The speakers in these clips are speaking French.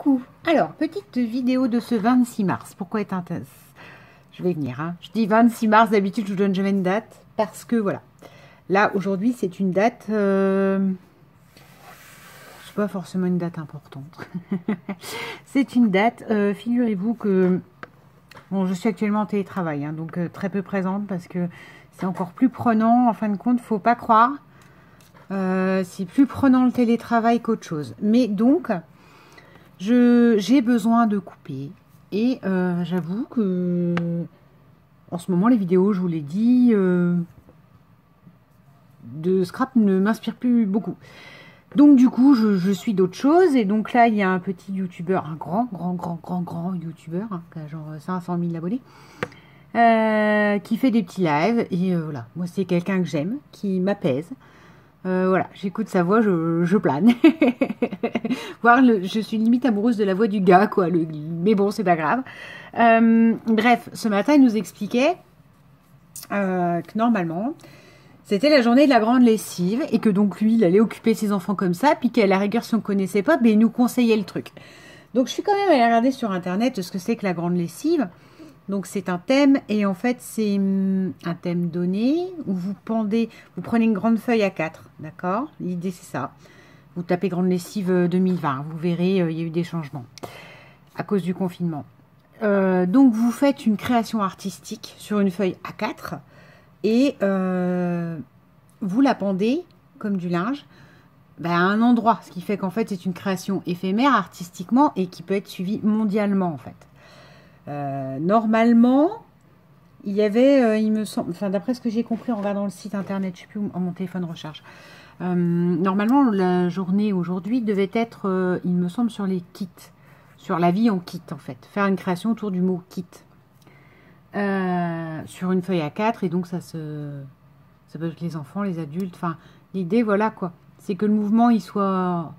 Coucou. Alors, petite vidéo de ce 26 mars. Pourquoi est intense? Je vais venir. Hein. Je dis 26 mars, d'habitude je vous donne jamais une date. Parce que voilà. Là, aujourd'hui, c'est une date... c'est pas forcément une date importante. C'est une date, figurez-vous que... Bon, je suis actuellement en télétravail, hein, donc très peu présente parce que c'est encore plus prenant. En fin de compte, faut pas croire. C'est plus prenant le télétravail qu'autre chose. Mais donc... j'ai besoin de couper et j'avoue que en ce moment les vidéos, je vous l'ai dit, de scrap ne m'inspirent plus beaucoup. Donc du coup je suis d'autres choses et donc là il y a un petit youtubeur, un grand youtubeur, hein, qui a genre 500 000 abonnés, qui fait des petits lives et voilà, moi c'est quelqu'un que j'aime, qui m'apaise. Voilà, j'écoute sa voix, je plane. Je suis limite amoureuse de la voix du gars, quoi. Mais bon, c'est pas grave. Bref, ce matin, il nous expliquait que normalement, c'était la journée de la grande lessive et que donc lui, il allait occuper ses enfants comme ça, puis qu'à la rigueur, si on ne connaissait pas, ben, il nous conseillait le truc. Donc, je suis quand même allée regarder sur Internet ce que c'est que la grande lessive. Donc c'est un thème et en fait c'est un thème donné où vous prenez une grande feuille A4, d'accord? L'idée c'est ça. Vous tapez grande lessive 2020, vous verrez il y a eu des changements à cause du confinement. Donc vous faites une création artistique sur une feuille A4 et vous la pendez comme du linge à un endroit, ce qui fait qu'en fait c'est une création éphémère artistiquement et qui peut être suivie mondialement en fait. Normalement, il y avait, il me semble, enfin d'après ce que j'ai compris en regardant le site internet, je ne sais plus où mon téléphone recharge. Normalement, la journée aujourd'hui devait être, il me semble, sur les kits, sur la vie en kit en fait, faire une création autour du mot kit sur une feuille A4 et donc ça peut être les enfants, les adultes. Enfin, l'idée, voilà quoi, c'est que le mouvement il soit,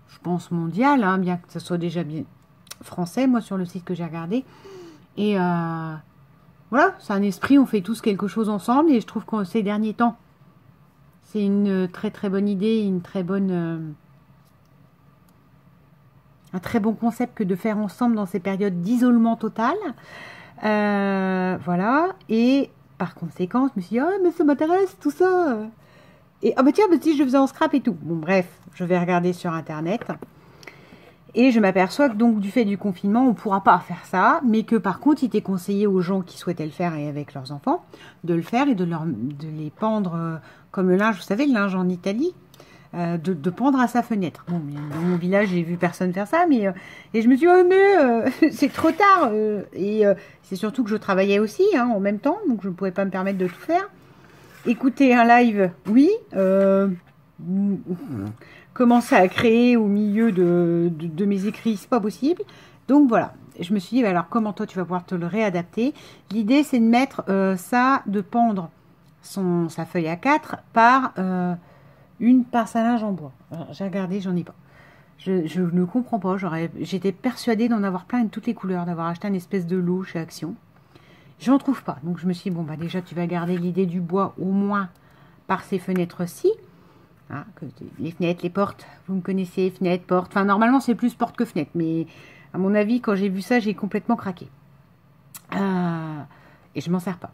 je pense, mondial, hein, bien que ça soit déjà bien français, moi sur le site que j'ai regardé et voilà, c'est un esprit, on fait tous quelque chose ensemble et je trouve que ces derniers temps c'est une très bonne idée, une très bonne un très bon concept que de faire ensemble dans ces périodes d'isolement total, voilà. Et par conséquent je me suis dit, oh mais ça m'intéresse tout ça et ah bah tiens, bah, si je le faisais en scrap et tout. Bon bref, je vais regarder sur internet. Et je m'aperçois que donc du fait du confinement, on ne pourra pas faire ça, mais que par contre, il était conseillé aux gens qui souhaitaient le faire et avec leurs enfants, de le faire et de les pendre comme le linge, vous savez, le linge en Italie, de pendre à sa fenêtre. Bon, dans mon village, j'ai vu personne faire ça, mais et je me suis dit, oh mais c'est trop tard. Et c'est surtout que je travaillais aussi hein, en même temps, donc je ne pouvais pas me permettre de tout faire. Écouter un live, oui. Commencer à créer au milieu de mes écrits, c'est pas possible. Donc voilà, je me suis dit, alors comment toi tu vas pouvoir te le réadapter? L'idée c'est de mettre ça, de pendre sa feuille A4 par une pince à linge en bois. J'ai regardé, j'en ai pas. Je ne comprends pas, j'étais persuadée d'en avoir plein de toutes les couleurs, d'avoir acheté une espèce de lot chez Action. J'en trouve pas, donc je me suis dit, bon bah déjà tu vas garder l'idée du bois au moins par ces fenêtres-ci. Ah, les fenêtres, les portes, vous me connaissez, fenêtres, portes. Enfin, normalement, c'est plus porte que fenêtre. Mais à mon avis, quand j'ai vu ça, j'ai complètement craqué. Et je m'en sers pas.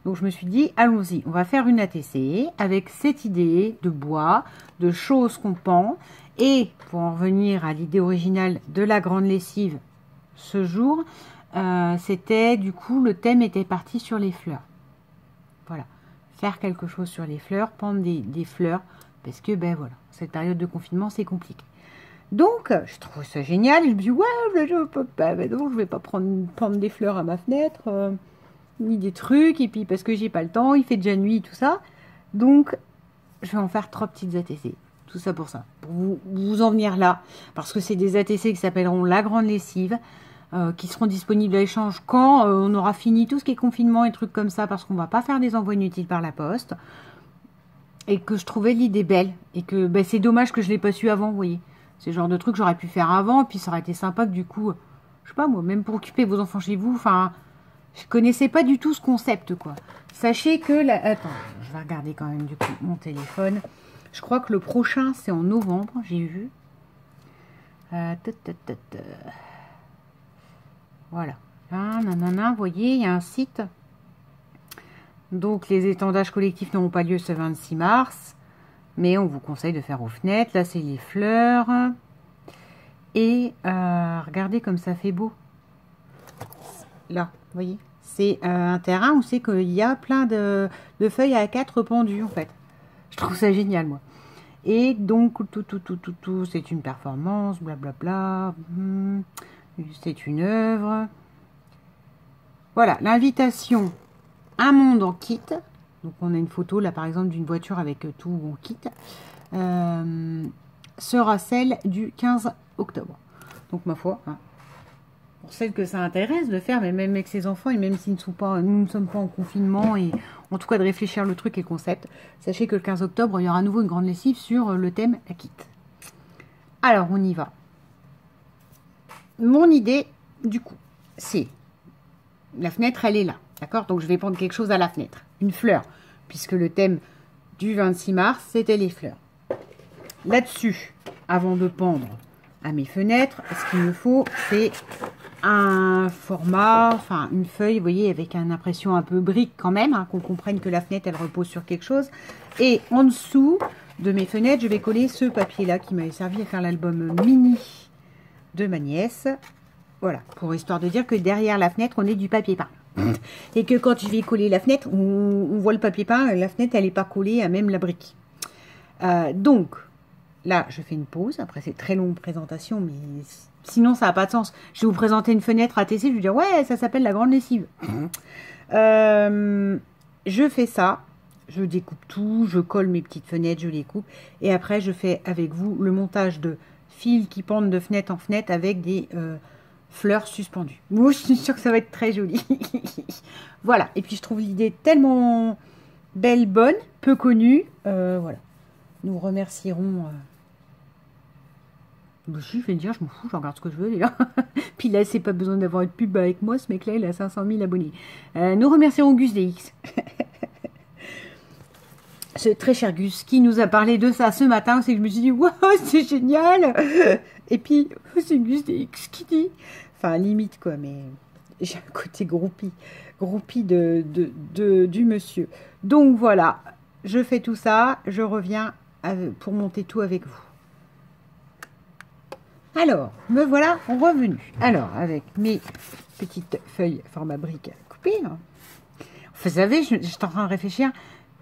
Donc, je me suis dit, allons-y, on va faire une ATC avec cette idée de bois, de choses qu'on pend. Et pour en revenir à l'idée originale de la grande lessive ce jour, c'était, du coup, le thème était parti sur les fleurs. Voilà. Faire quelque chose sur les fleurs, pendre des fleurs. Parce que, ben voilà, cette période de confinement, c'est compliqué. Donc, je trouve ça génial. Et je me dis, ouais, je peux pas, ben non, je vais pas prendre des fleurs à ma fenêtre, ni des trucs. Et puis, parce que j'ai pas le temps, il fait déjà nuit, tout ça. Donc, je vais en faire 3 petites ATC. Tout ça pour ça. Pour vous en venir là. Parce que c'est des ATC qui s'appelleront La Grande Lessive. Qui seront disponibles à échange quand on aura fini tout ce qui est confinement et trucs comme ça. Parce qu'on va pas faire des envois inutiles par la poste. Et que je trouvais l'idée belle. Et que ben, c'est dommage que je ne l'ai pas su avant, vous voyez. C'est le genre de truc que j'aurais pu faire avant. Et puis ça aurait été sympa que du coup, je sais pas moi, même pour occuper vos enfants chez vous. Enfin, je connaissais pas du tout ce concept, quoi. Sachez que... Attends, je vais regarder quand même du coup mon téléphone. Je crois que le prochain, c'est en novembre, j'ai vu. Voilà. Là, nanana, vous voyez, il y a un site. Donc, les étendages collectifs n'auront pas lieu ce 26 mars. Mais on vous conseille de faire aux fenêtres. Là, c'est les fleurs. Et regardez comme ça fait beau. Là, vous voyez. C'est un terrain où c'est qu'il y a plein de feuilles à 4 pendues, en fait. Je trouve ça génial, moi. Et donc, tout, c'est une performance, blablabla. C'est une œuvre. Voilà, l'invitation, un monde en kit. Donc, on a une photo, là, par exemple, d'une voiture avec tout en kit. Sera celle du 15 octobre. Donc, ma foi, hein, pour celles que ça intéresse de faire, mais même avec ses enfants, et même si nous ne sommes pas en confinement, et en tout cas de réfléchir le truc et le concept, sachez que le 15 octobre, il y aura à nouveau une grande lessive sur le thème la kit. Alors, on y va. Mon idée, du coup, c'est la fenêtre, elle est là, d'accord? Donc, je vais prendre quelque chose à la fenêtre, une fleur, puisque le thème du 26 mars, c'était les fleurs. Là-dessus, avant de pendre à mes fenêtres, ce qu'il me faut, c'est un format, enfin une feuille, vous voyez, avec une impression un peu brique quand même, hein, qu'on comprenne que la fenêtre, elle repose sur quelque chose. Et en dessous de mes fenêtres, je vais coller ce papier-là qui m'avait servi à faire l'album mini de ma nièce. Voilà, pour histoire de dire que derrière la fenêtre, on est du papier peint. Et que quand je vais coller la fenêtre, on voit le papier peint, la fenêtre, elle n'est pas collée à même la brique. Donc, là, je fais une pause. Après, c'est très longue présentation, mais sinon, ça n'a pas de sens. Je vais vous présenter une fenêtre ATC. Je vais dire, ouais, ça s'appelle la grande lessive. Je fais ça. Je découpe tout. Je colle mes petites fenêtres. Je les coupe. Et après, je fais avec vous le montage de fils qui pendent de fenêtre en fenêtre avec des fleurs suspendues. Moi, je suis sûre que ça va être très joli. Voilà. Et puis, je trouve l'idée tellement belle, bonne, peu connue. Voilà. Nous remercierons... Je vais le dire, je m'en fous, je regarde ce que je veux déjà. Puis là, c'est pas besoin d'avoir une pub avec moi, ce mec-là, il a 500 000 abonnés. Nous remercierons Gus DX. Ce très cher Gus qui nous a parlé de ça ce matin, c'est que je me suis dit, waouh, c'est génial. Et puis, c'est Gus DX qui dit, enfin, limite quoi, mais j'ai un côté groupie du monsieur. Donc voilà, je fais tout ça, je reviens pour monter tout avec vous. Alors, me voilà revenu. Alors, avec mes petites feuilles format brique coupées. Vous savez, j'étais en train de réfléchir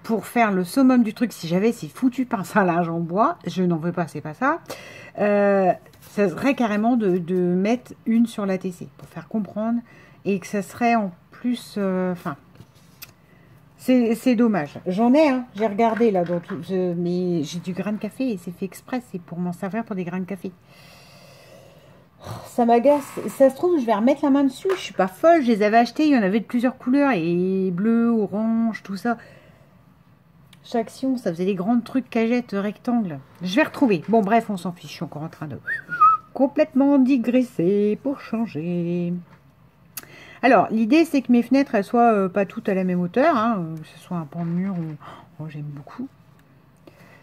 pour faire le summum du truc. Si j'avais ces foutus pinces à linge en bois, je n'en veux pas, c'est pas ça. Ça serait carrément de mettre une sur l'ATC pour faire comprendre et que ça serait en plus... Enfin, c'est dommage. J'en ai, hein, j'ai regardé là, donc, mais j'ai du grain de café et c'est fait exprès, c'est pour m'en servir pour des grains de café. Ça m'agace. Ça se trouve, je vais remettre la main dessus. Je suis pas folle. Je les avais achetés. Il y en avait de plusieurs couleurs. Et bleu, orange, tout ça. Chaque action, ça faisait des grands trucs cagettes, rectangles. Je vais retrouver. Bon, bref, on s'en fiche. Je suis encore en train de complètement digresser pour changer. Alors, l'idée, c'est que mes fenêtres, elles soient pas toutes à la même hauteur. Hein, que ce soit un pan de mur ou... Oh, j'aime beaucoup.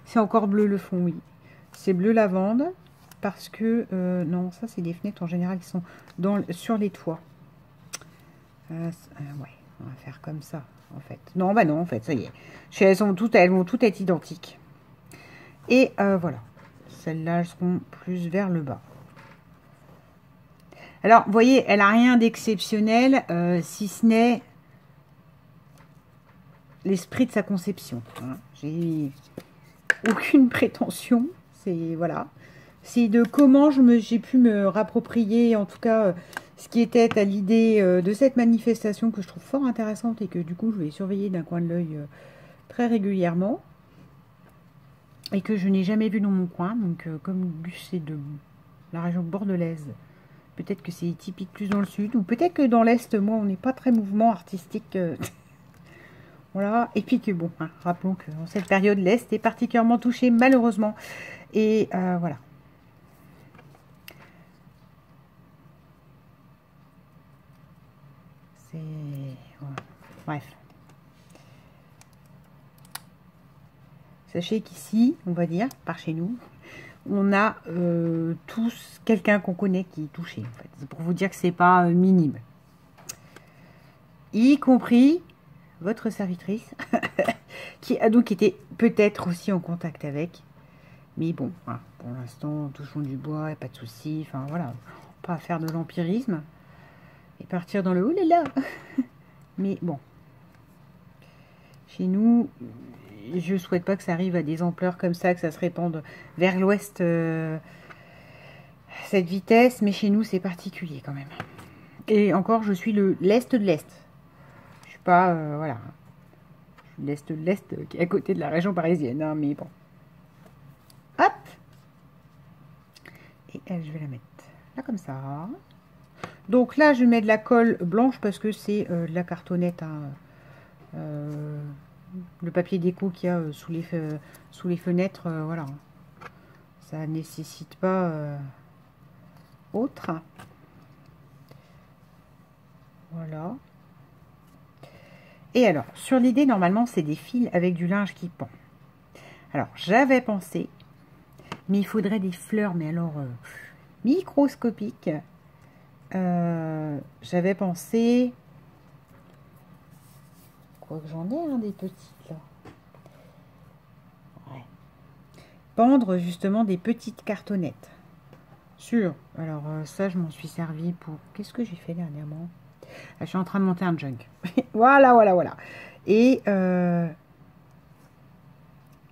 C'est encore bleu le fond, oui. C'est bleu lavande. Parce que, non, ça c'est des fenêtres en général qui sont sur les toits. Ouais, on va faire comme ça, en fait. Non, bah non, en fait, ça y est. Elles vont toutes être identiques. Et voilà. Celles-là, elles seront plus vers le bas. Alors, vous voyez, elle n'a rien d'exceptionnel, si ce n'est l'esprit de sa conception. Hein. J'ai aucune prétention. C'est, voilà. C'est de comment j'ai pu me rapproprier, en tout cas, ce qui était à l'idée de cette manifestation que je trouve fort intéressante et que du coup, je vais surveiller d'un coin de l'œil très régulièrement. Et que je n'ai jamais vu dans mon coin. Donc, comme c'est de la région bordelaise, peut-être que c'est typique plus dans le sud. Ou peut-être que dans l'est, moi, on n'est pas très mouvement artistique. Voilà. Et puis que, bon, hein, rappelons qu'en cette période, l'est est particulièrement touché, malheureusement. Et voilà. Voilà. Bref. Sachez qu'ici, on va dire, par chez nous, on a tous quelqu'un qu'on connaît qui est touché. En fait. C'est pour vous dire que c'est pas minime. Y compris votre servitrice, qui a donc été peut-être aussi en contact avec. Mais bon, voilà, pour l'instant, touchons du bois, il n'y a pas de souci. Enfin voilà, pas à faire de l'empirisme et partir dans le oulala. Mais bon, chez nous, je souhaite pas que ça arrive à des ampleurs comme ça, que ça se répande vers l'ouest cette vitesse. Mais chez nous, c'est particulier quand même. Et encore, je suis l'est de l'est. Je suis pas, voilà, l'est de l'est qui est à côté de la région parisienne, hein, mais bon. Hop. Et elle, je vais la mettre là comme ça. Donc là, je mets de la colle blanche parce que c'est de la cartonnette, hein, le papier déco qu'il y a sous les fenêtres, voilà. Ça nécessite pas autre. Voilà. Et alors, sur l'idée, normalement, c'est des fils avec du linge qui pend. Alors, j'avais pensé, mais il faudrait des fleurs, mais alors microscopiques. J'avais pensé, quoi que j'en ai, hein, des petites là. Ouais. Pendre justement des petites cartonnettes. Alors ça, je m'en suis servi pour. Qu'est-ce que j'ai fait dernièrement? Je suis en train de monter un junk. Voilà. Et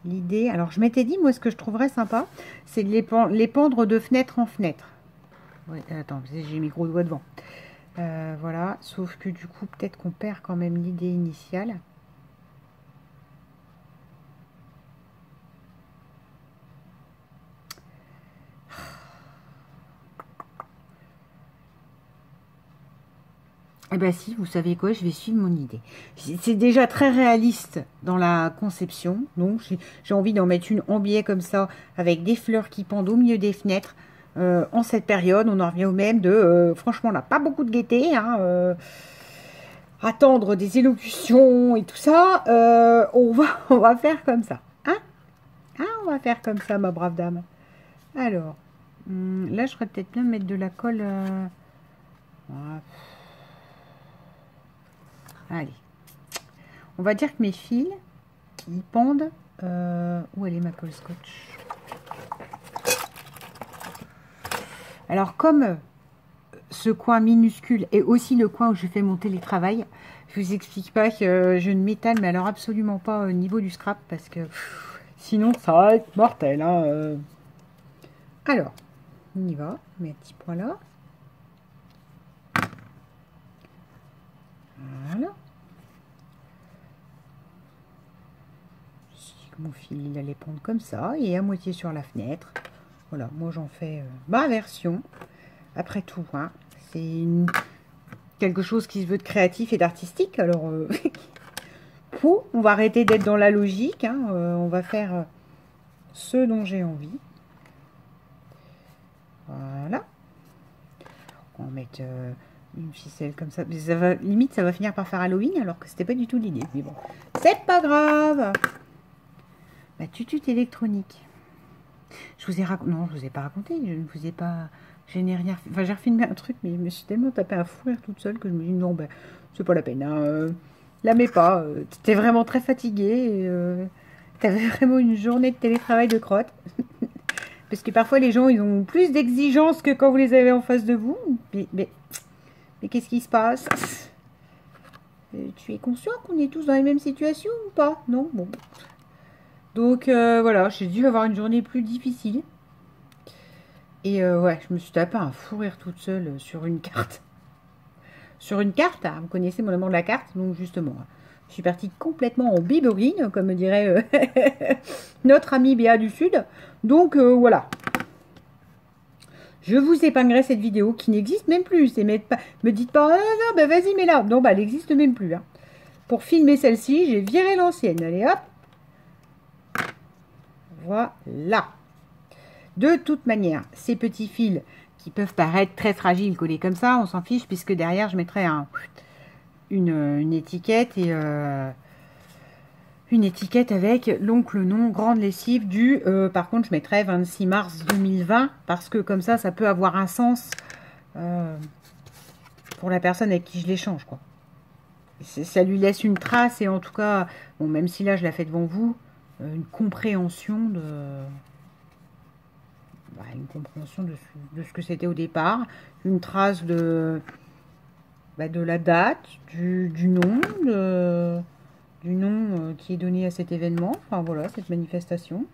l'idée, alors je m'étais dit, moi, ce que je trouverais sympa, c'est de les pendre de fenêtre en fenêtre. Oui, attends, j'ai mis gros doigt devant. Voilà, sauf que du coup, peut-être qu'on perd quand même l'idée initiale. Eh bien si, vous savez quoi, je vais suivre mon idée. C'est déjà très réaliste dans la conception. Donc j'ai envie d'en mettre une en biais comme ça, avec des fleurs qui pendent au milieu des fenêtres. En cette période, on en revient au même de... franchement, on n'a pas beaucoup de gaieté. Hein, attendre des élocutions et tout ça. On va faire comme ça. Hein, on va faire comme ça, ma brave dame. Alors, là, je ferais peut-être bien mettre de la colle... Voilà. Allez, on va dire que mes fils, ils pendent... où elle est ma colle scotch? Alors, comme ce coin minuscule est aussi le coin où je fais mon télétravail, je vous explique pas que je ne m'étale, mais alors absolument pas au niveau du scrap, parce que sinon, ça va être mortel. Hein, Alors, on y va, on met un petit point là. Voilà. Mon fil, il allait pendre comme ça, et à moitié sur la fenêtre. Voilà, moi j'en fais ma version. Après tout, hein, c'est quelque chose qui se veut de créatif et d'artistique. Alors, on va arrêter d'être dans la logique. Hein, on va faire ce dont j'ai envie. Voilà. On va mettre... une ficelle comme ça, mais ça va, limite ça va finir par faire Halloween alors que c'était pas du tout l'idée, mais bon, c'est pas grave. Ma tutute électronique, je vous ai raconté, non, je vous ai pas raconté, je ne vous ai pas, je n'ai rien fait, enfin j'ai refilmé un truc, mais je me suis tellement tapé un fou rire toute seule que je me dis non, ben c'est pas la peine, hein, la mets pas, t'étais vraiment très fatiguée, t'avais vraiment une journée de télétravail de crotte. Parce que parfois les gens ils ont plus d'exigences que quand vous les avez en face de vous, mais qu'est-ce qui se passe? Tu es conscient qu'on est tous dans les mêmes situations ou pas? Non? Bon. Donc voilà, j'ai dû avoir une journée plus difficile. Et ouais, je me suis tapé un fou rire toute seule sur une carte. Sur une carte, hein, vous connaissez mon amour de la carte, donc justement, je suis partie complètement en biberine, comme dirait notre ami Béa du Sud. Donc voilà. Je vous épinglerai cette vidéo qui n'existe même plus. Me dites pas, ah, non, bah vas-y, mets là. Non, bah elle n'existe même plus. Hein. Pour filmer celle-ci, j'ai viré l'ancienne. Allez, hop. Voilà. De toute manière, ces petits fils qui peuvent paraître très fragiles collés comme ça, on s'en fiche puisque derrière, je mettrai une étiquette et une étiquette avec donc le nom grande lessive du... par contre, je mettrais 26 mars 2020 parce que comme ça peut avoir un sens pour la personne avec qui je l'échange, quoi. Ça lui laisse une trace et en tout cas, bon, même si là je la fais devant vous, une compréhension de... une compréhension de ce que c'était au départ, une trace de, de la date, du nom, qui est donné à cet événement, enfin voilà, cette manifestation.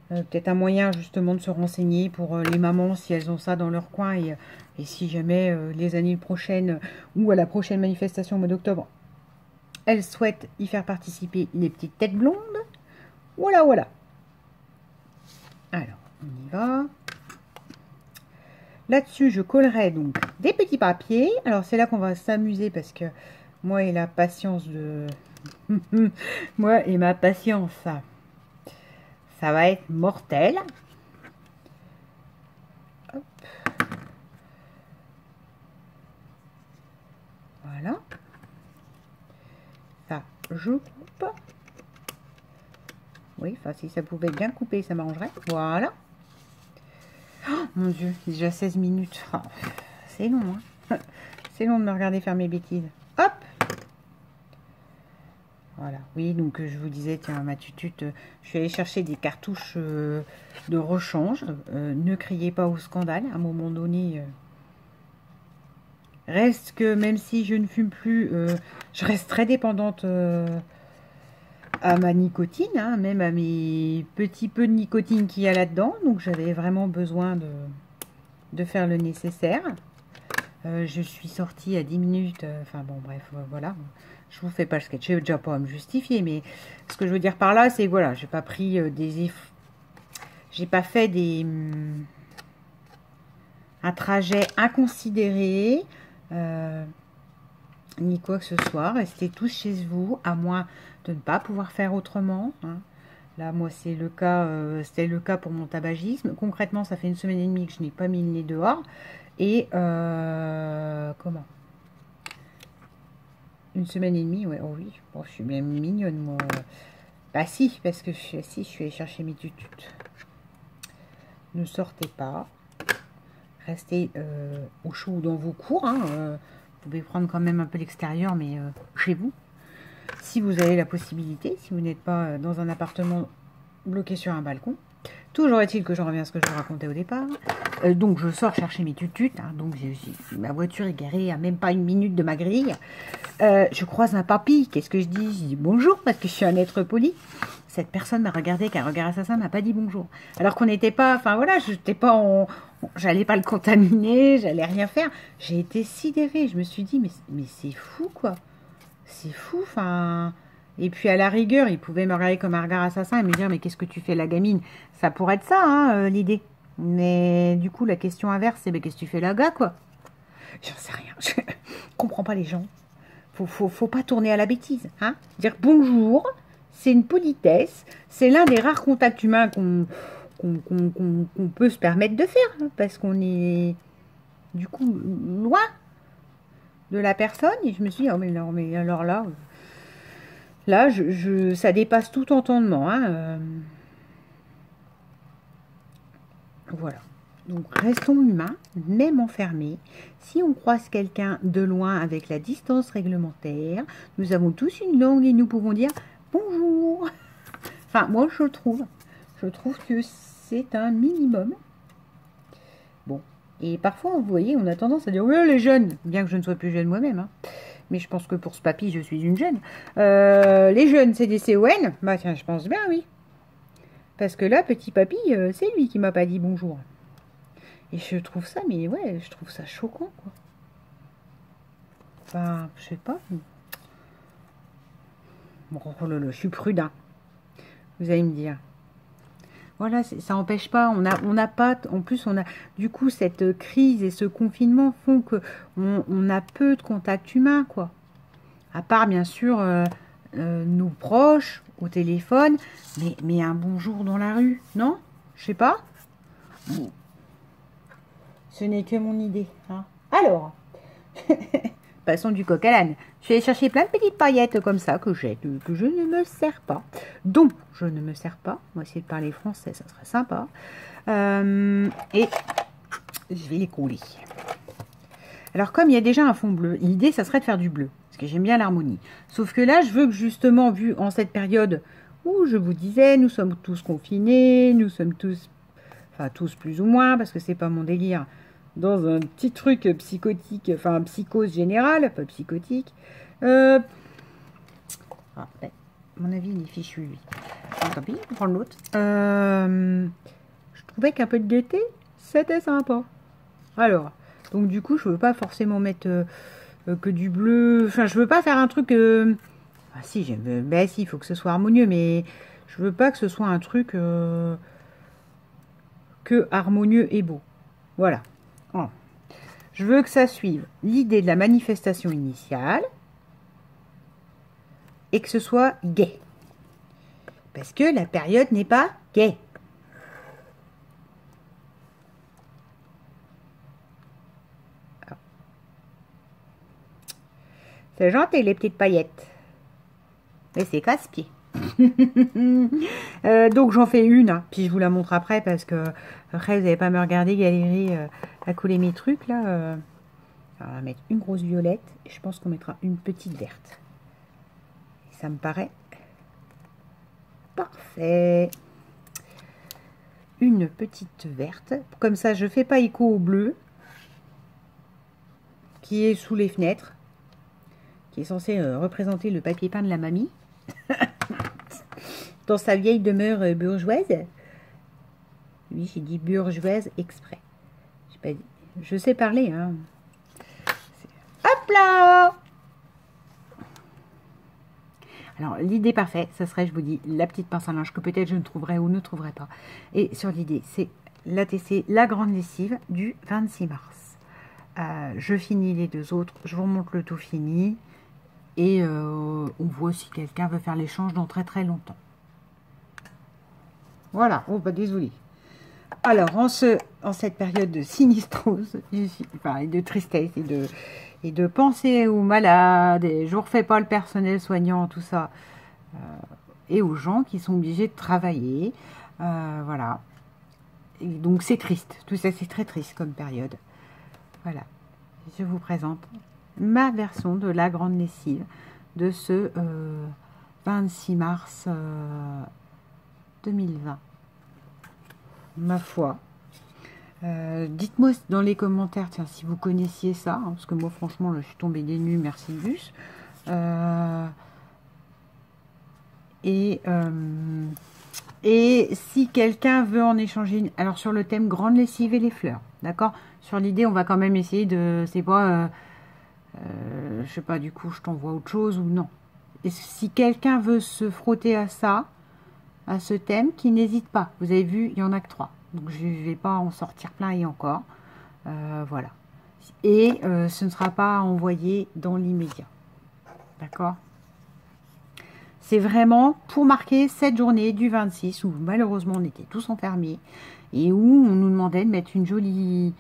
Peut-être un moyen justement de se renseigner pour les mamans si elles ont ça dans leur coin et si jamais les années prochaines ou à la prochaine manifestation au mois d'octobre, elles souhaitent y faire participer les petites têtes blondes. Voilà, voilà. Alors, on y va. Là-dessus, je collerai donc des petits papiers. Alors, c'est là qu'on va s'amuser parce que moi et la patience de... moi et ma patience, ça va être mortel. Hop. Voilà. Ça, je coupe. Oui, enfin, si ça pouvait bien couper, ça m'arrangerait. Voilà. Oh, mon Dieu, déjà 16 minutes. Oh, c'est long, hein. C'est long de me regarder faire mes bêtises. Hop. Voilà, oui, donc je vous disais, tiens, ma tutute, je suis allée chercher des cartouches de rechange. Ne criez pas au scandale, à un moment donné. Reste que même si je ne fume plus, je reste très dépendante à ma nicotine, hein, même à mes petits peu de nicotine qu'il y a là-dedans. Donc j'avais vraiment besoin de faire le nécessaire. Je suis sortie à 10 minutes, enfin bon bref, voilà. Je vous fais pas le sketch, je n'ai déjà pas à me justifier, mais ce que je veux dire par là, c'est que voilà, j'ai pas pris j'ai pas fait un trajet inconsidéré, ni quoi que ce soit. Restez tous chez vous, à moins de ne pas pouvoir faire autrement, hein. Là, moi, c'est le cas, c'était le cas pour mon tabagisme. Concrètement, ça fait 1 semaine et demie que je n'ai pas mis le nez dehors. Et comment 1 semaine et demie, ouais, oh oui, bon, je suis bien mignonne, moi. Bah si, parce que je suis allée chercher mes tututes. Ne sortez pas. Restez au chaud ou dans vos cours, hein. Vous pouvez prendre quand même un peu l'extérieur, mais chez vous. Si vous avez la possibilité, si vous n'êtes pas dans un appartement bloqué sur un balcon. Toujours est-il que je reviens à ce que je vous racontais au départ. Donc je sors chercher mes tututes, hein, donc ma voiture est garée à même pas 1 minute de ma grille. Je croise un papy, qu'est-ce que je dis? Je dis bonjour parce que je suis un être poli. Cette personne m'a regardé qu'un regard assassin, m'a pas dit bonjour. Alors qu'on n'était pas, enfin voilà, je n'étais pas j'allais pas le contaminer, j'allais rien faire. J'ai été sidérée, je me suis dit mais c'est fou quoi. C'est fou, enfin... Et puis à la rigueur, il pouvait me regarder comme un regard assassin et me dire mais qu'est-ce que tu fais la gamine? Ça pourrait être ça, hein, l'idée. Mais du coup, la question inverse, c'est mais qu'est-ce que tu fais là, gars, quoi? J'en sais rien, je comprends pas les gens. Faut pas tourner à la bêtise, hein. Dire bonjour, c'est une politesse, c'est l'un des rares contacts humains qu'on peut se permettre de faire, hein, parce qu'on est du coup loin de la personne. Et je me suis dit, oh mais non, mais alors là... Là, ça dépasse tout entendement, hein. Voilà. Donc, restons humains, même enfermés. Si on croise quelqu'un de loin avec la distance réglementaire, nous avons tous une langue et nous pouvons dire bonjour. Enfin, moi, je trouve que c'est un minimum. Bon. Et parfois, vous voyez, on a tendance à dire, oui, les jeunes, bien que je ne sois plus jeune moi-même, hein. Mais je pense que pour ce papy, je suis une jeune. Les jeunes, c'est des CON. Bah tiens, je pense bien, oui. Parce que là, petit papy, c'est lui qui m'a pas dit bonjour. Et je trouve ça, mais ouais, je trouve ça choquant, quoi. Enfin, je sais pas. Bon, oh là là, je suis prudent. Vous allez me dire. Voilà, ça n'empêche pas, on n'a pas, en plus on a, du coup cette crise et ce confinement font que on a peu de contacts humains, quoi. À part bien sûr nos proches au téléphone, mais un bonjour dans la rue, non? Je sais pas. Ce n'est que mon idée, hein. Alors, Passons du coq à l'âne. Je vais aller chercher plein de petites paillettes comme ça que j'ai, que je ne me sers pas. Donc, je ne me sers pas. On va essayer de parler français, ça serait sympa. Et je vais les coller. Alors, comme il y a déjà un fond bleu, l'idée, ça serait de faire du bleu. Parce que j'aime bien l'harmonie. Sauf que là, je veux que justement, vu en cette période où je vous disais, nous sommes tous confinés, nous sommes tous, enfin tous plus ou moins, parce que c'est pas mon délire, dans un petit truc psychotique, enfin psychose générale, pas psychotique. Ah, ouais, à mon avis, il est fichu, lui. Bon, tant pis, on prend l'autre. Je trouvais qu'un peu de gaieté, c'était sympa. Alors, donc du coup, je veux pas forcément mettre que du bleu. Enfin, je veux pas faire un truc... Ah si, j'aime... Ben si, il faut que ce soit harmonieux, mais je veux pas que ce soit un truc que harmonieux et beau. Voilà. Oh. Je veux que ça suive l'idée de la manifestation initiale et que ce soit gai. Parce que la période n'est pas gaie. C'est gentil, les petites paillettes. Mais c'est casse-pied. Donc j'en fais une, hein, puis je vous la montre après parce que après vous n'allez pas me regarder galérer à coller mes trucs là. Alors, on va mettre une grosse violette et je pense qu'on mettra une petite verte. Et ça me paraît parfait. Une petite verte, comme ça je fais pas écho au bleu qui est sous les fenêtres, qui est censé représenter le papier peint de la mamie. Dans sa vieille demeure bourgeoise. Oui, j'ai dit bourgeoise exprès. Pas dit. Je sais parler, hein. Hop là! Alors, l'idée parfaite, ça serait, je vous dis, la petite pince à linge que peut-être je ne trouverai ou ne trouverai pas. Et sur l'idée, c'est l'ATC, la grande lessive du 26 mars. Je finis les deux autres, je vous remonte le tout fini. Et on voit si quelqu'un veut faire l'échange dans très très longtemps. Voilà, oh bah désolé. Alors, en cette période de sinistrose, enfin, et de tristesse, et de pensée aux malades, et je ne refais pas le personnel soignant, tout ça, et aux gens qui sont obligés de travailler, voilà. Et donc c'est triste, tout ça c'est très triste comme période. Voilà, je vous présente ma version de la grande lessive de ce 26 mars 2020. Ma foi. Dites-moi dans les commentaires, tiens, si vous connaissiez ça, hein, parce que moi, franchement, là, je suis tombée des nues, merci le bus. Et si quelqu'un veut en échanger une... Alors, sur le thème grande lessive et les fleurs, d'accord? Sur l'idée, on va quand même essayer de... C'est pas... je sais pas, du coup, je t'envoie autre chose ou non. Et si quelqu'un veut se frotter à ça, à ce thème, qui n'hésite pas. Vous avez vu, il y en a que 3. Donc, je ne vais pas en sortir plein et encore. Voilà. Et ce ne sera pas envoyé dans l'immédiat. D'accord? C'est vraiment pour marquer cette journée du 26 où malheureusement on était tous enfermés et où on nous demandait de mettre une jolie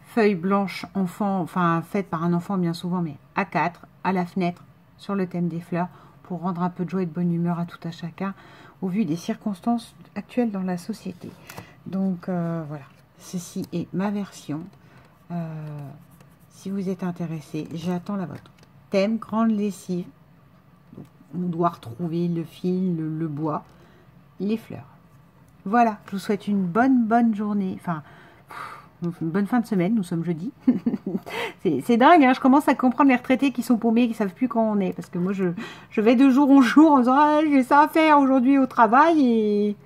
feuille blanche enfant, enfin faite par un enfant bien souvent, mais A4, à la fenêtre, sur le thème des fleurs, pour rendre un peu de joie et de bonne humeur à tout à chacun, au vu des circonstances actuelles dans la société. Donc voilà, ceci est ma version. Si vous êtes intéressé, j'attends la vôtre. Thème grande lessive. Donc, on doit retrouver le fil, le bois, les fleurs. Voilà, je vous souhaite une bonne journée. Enfin, une bonne fin de semaine, nous sommes jeudi. C'est dingue, hein, je commence à comprendre les retraités qui sont paumés, qui ne savent plus quand on est. Parce que moi, je vais de jour en jour en disant ah, j'ai ça à faire aujourd'hui au travail et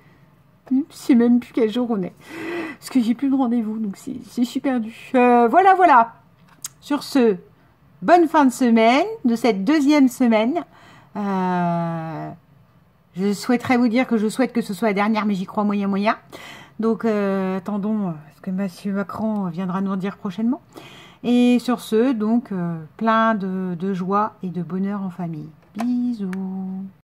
je ne sais même plus quel jour on est. Parce que j'ai plus de rendez-vous, donc c'est super perdu. Voilà. Sur ce, bonne fin de semaine, de cette deuxième semaine. Je souhaiterais vous dire que je souhaite que ce soit la dernière, mais j'y crois moyen. Donc, attendons ce que M. Macron viendra nous dire prochainement. Et sur ce, donc, plein de joie et de bonheur en famille. Bisous.